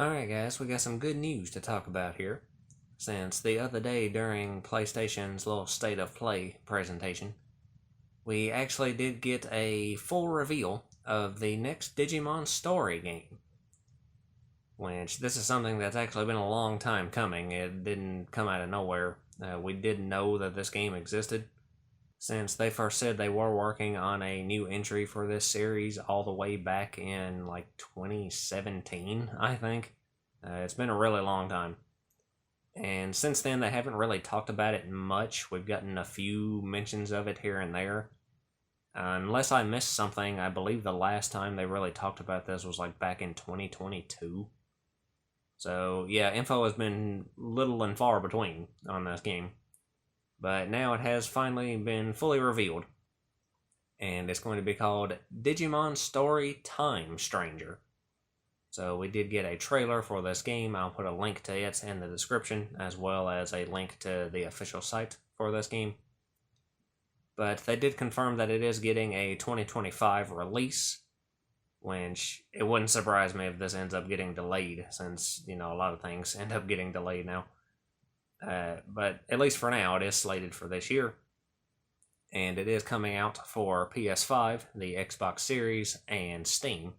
Alright guys, we got some good news to talk about here. Since the other day during PlayStation's little State of Play presentation, we actually did get a full reveal of the next Digimon story game. Which, this is something that's actually been a long time coming. It didn't come out of nowhere. We did know that this game existed, since they first said they were working on a new entry for this series all the way back in like 2017, I think. It's been a really long time. And since then, they haven't really talked about it much. We've gotten a few mentions of it here and there. Unless I missed something, I believe the last time they really talked about this was like back in 2022. So, yeah, info has been little and far between on this game. But now it has finally been fully revealed. And it's going to be called Digimon Story Time Stranger. So we did get a trailer for this game. I'll put a link to it in the description, as well as a link to the official site for this game. But they did confirm that it is getting a 2025 release, which it wouldn't surprise me if this ends up getting delayed, since, a lot of things end up getting delayed now. But at least for now, it is slated for this year. And it is coming out for PS5, the Xbox Series, and Steam.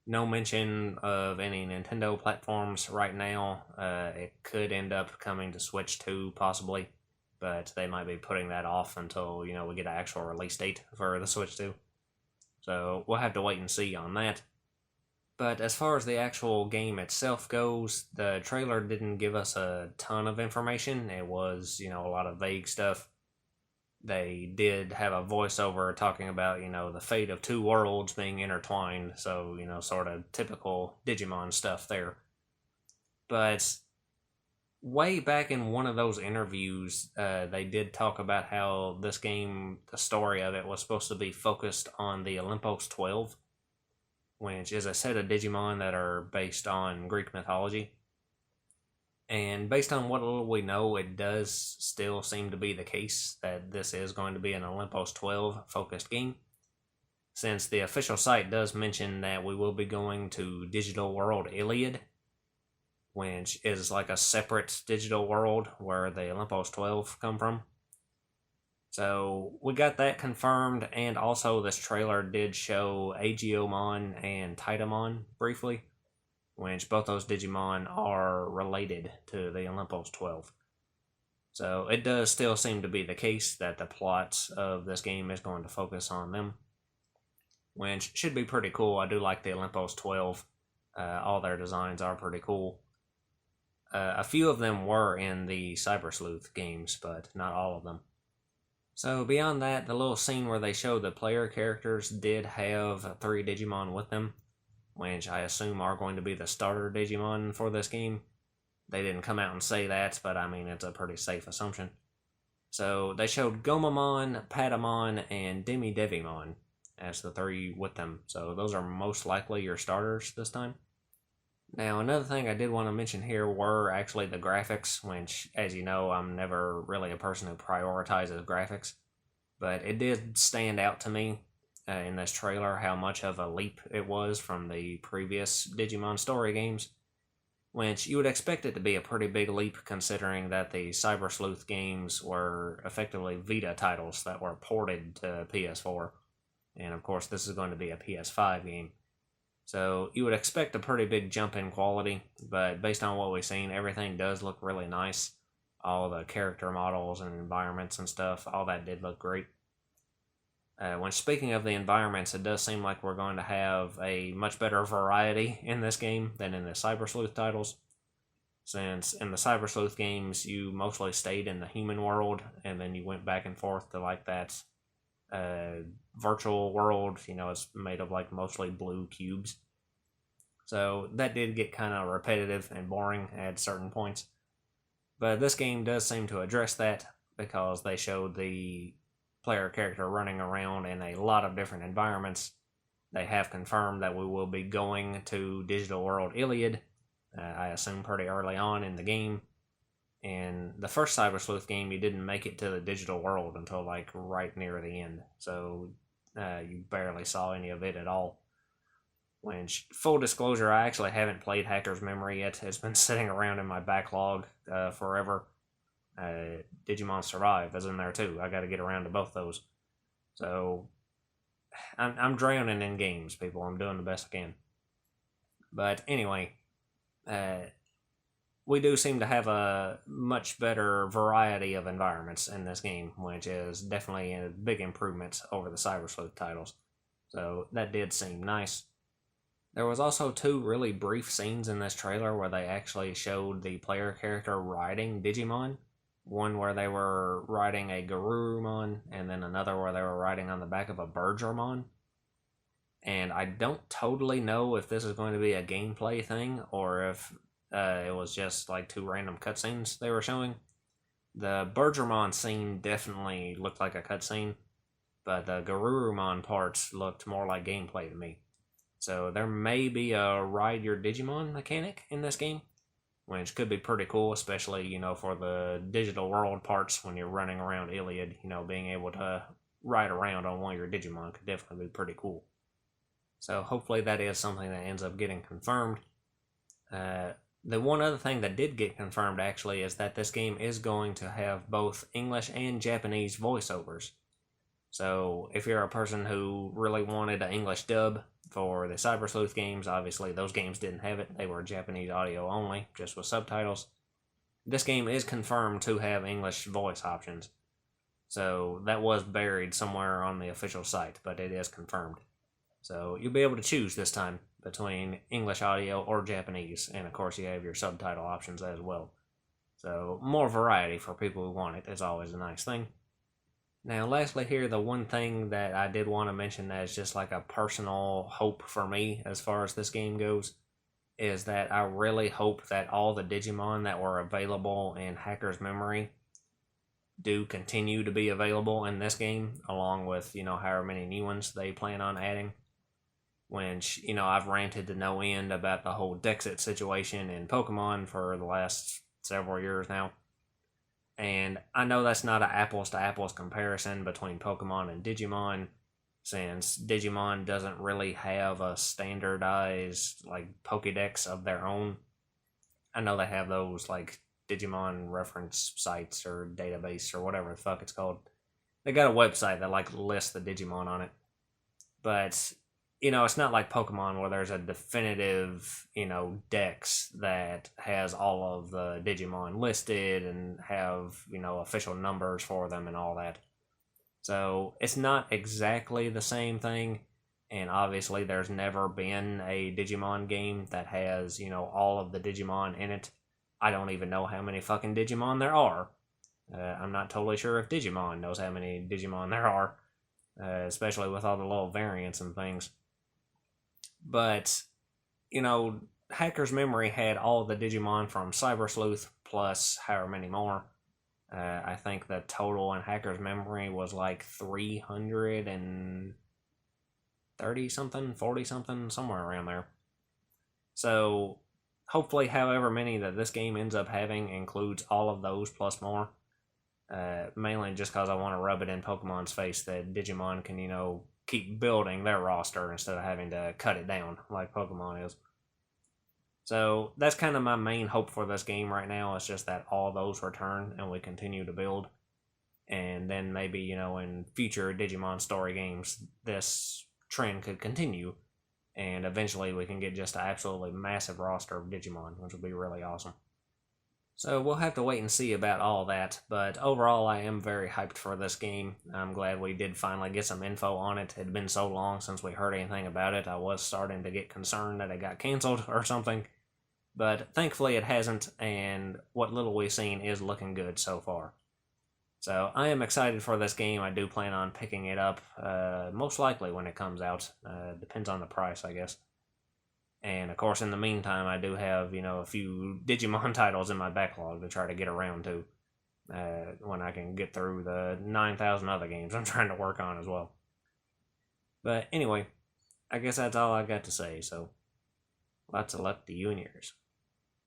No mention of any Nintendo platforms right now. It could end up coming to Switch 2, possibly. But they might be putting that off until, we get an actual release date for the Switch 2. So we'll have to wait and see on that. But as far as the actual game itself goes, the trailer didn't give us a ton of information. It was, a lot of vague stuff. They did have a voiceover talking about, the fate of two worlds being intertwined. So, sort of typical Digimon stuff there. But way back in one of those interviews, they did talk about how this game, the story of it, was supposed to be focused on the Olympos 12, which is a set of Digimon that are based on Greek mythology. And based on what little we know, it does still seem to be the case that this is going to be an Olympos 12 focused game, since the official site does mention that we will be going to Digital World Iliad, which is like a separate digital world where the Olympos 12 come from. So we got that confirmed, and also this trailer did show Agiomon and Titamon briefly, which both those Digimon are related to the Olympos 12. So it does still seem to be the case that the plot of this game is going to focus on them, which should be pretty cool. I do like the Olympos 12. All their designs are pretty cool. A few of them were in the Cyber Sleuth games, but not all of them. So beyond that, the little scene where they show the player characters did have 3 Digimon with them, which I assume are going to be the starter Digimon for this game. They didn't come out and say that, but I mean, it's a pretty safe assumption. So they showed Gomamon, Patamon, and Demi-Devimon as the 3 with them. So those are most likely your starters this time. Now, another thing I did want to mention here were actually the graphics, which, as you know, I'm never really a person who prioritizes graphics. But it did stand out to me in this trailer how much of a leap it was from the previous Digimon story games, which you would expect it to be a pretty big leap considering that the Cyber Sleuth games were effectively Vita titles that were ported to PS4. And of course, this is going to be a PS5 game. So you would expect a pretty big jump in quality, but based on what we've seen, everything does look really nice. All the character models and environments and stuff, all that did look great. When speaking of the environments, it does seem like we're going to have a much better variety in this game than in the Cyber Sleuth titles. Since in the Cyber Sleuth games, you mostly stayed in the human world, and then you went back and forth to like that virtual world. It's made of like mostly blue cubes. So that did get kind of repetitive and boring at certain points. But this game does seem to address that, because they showed the player character running around in a lot of different environments. They have confirmed that we will be going to Digital World Iliad, I assume pretty early on in the game. In the first Cyber Sleuth game, you didn't make it to the digital world until like right near the end, so you barely saw any of it at all. Which, full disclosure, I actually haven't played Hacker's Memory yet. It's been sitting around in my backlog forever. Digimon Survive is in there too. I got to get around to both those. So, I'm drowning in games, people. I'm doing the best I can. But anyway, we do seem to have a much better variety of environments in this game, which is definitely a big improvement over the Cyber Sleuth titles. So that did seem nice. There was also 2 really brief scenes in this trailer where they actually showed the player character riding Digimon. One where they were riding a Garurumon, and then another where they were riding on the back of a Birdramon. And I don't totally know if this is going to be a gameplay thing, or if it was just like 2 random cutscenes they were showing. The Birdramon scene definitely looked like a cutscene, but the Garurumon parts looked more like gameplay to me. So there may be a ride your Digimon mechanic in this game, which could be pretty cool, especially, for the digital world parts when you're running around Iliad. Being able to ride around on one of your Digimon could definitely be pretty cool. So hopefully that is something that ends up getting confirmed. The one other thing that did get confirmed, actually, is that this game is going to have both English and Japanese voiceovers. So if you're a person who really wanted an English dub for the Cyber Sleuth games, obviously those games didn't have it. They were Japanese audio only, just with subtitles. This game is confirmed to have English voice options. So that was buried somewhere on the official site, but it is confirmed. So you'll be able to choose this time between English audio or Japanese, and of course you have your subtitle options as well. So more variety for people who want it is always a nice thing. Now lastly here, the one thing that I did want to mention that is just like a personal hope for me as far as this game goes, is that I really hope that all the Digimon that were available in Hacker's Memory do continue to be available in this game, along with, however many new ones they plan on adding. Which, I've ranted to no end about the whole Dexit situation in Pokemon for the last several years now. And I know that's not an apples-to-apples comparison between Pokemon and Digimon, since Digimon doesn't really have a standardized, Pokédex of their own. I know they have those, Digimon reference sites or database or whatever the fuck it's called. They got a website that, lists the Digimon on it. But it's not like Pokemon where there's a definitive, dex that has all of the Digimon listed and have, official numbers for them and all that. So it's not exactly the same thing, and obviously there's never been a Digimon game that has, all of the Digimon in it. I don't even know how many fucking Digimon there are. I'm not totally sure if Digimon knows how many Digimon there are, especially with all the little variants and things. But, Hacker's Memory had all the Digimon from Cyber Sleuth plus however many more. I think the total in Hacker's Memory was 330-something, 40-something, somewhere around there. So, hopefully however many that this game ends up having includes all of those plus more. Mainly just because I want to rub it in Pokemon's face that Digimon can, keep building their roster instead of having to cut it down like Pokemon is. So that's kind of my main hope for this game right now. It's just that all those return and we continue to build. And then maybe, in future Digimon story games, this trend could continue. And eventually we can get just an absolutely massive roster of Digimon, which would be really awesome. So we'll have to wait and see about all that, but overall I am very hyped for this game. I'm glad we did finally get some info on it. It had been so long since we heard anything about it. I was starting to get concerned that it got canceled or something, but thankfully it hasn't, and what little we've seen is looking good so far. So I am excited for this game. I do plan on picking it up, most likely when it comes out. Depends on the price, I guess. And, of course, in the meantime, I do have, a few Digimon titles in my backlog to try to get around to when I can get through the 9,000 other games I'm trying to work on as well. But anyway, I guess that's all I've got to say, so lots of luck to you and yours.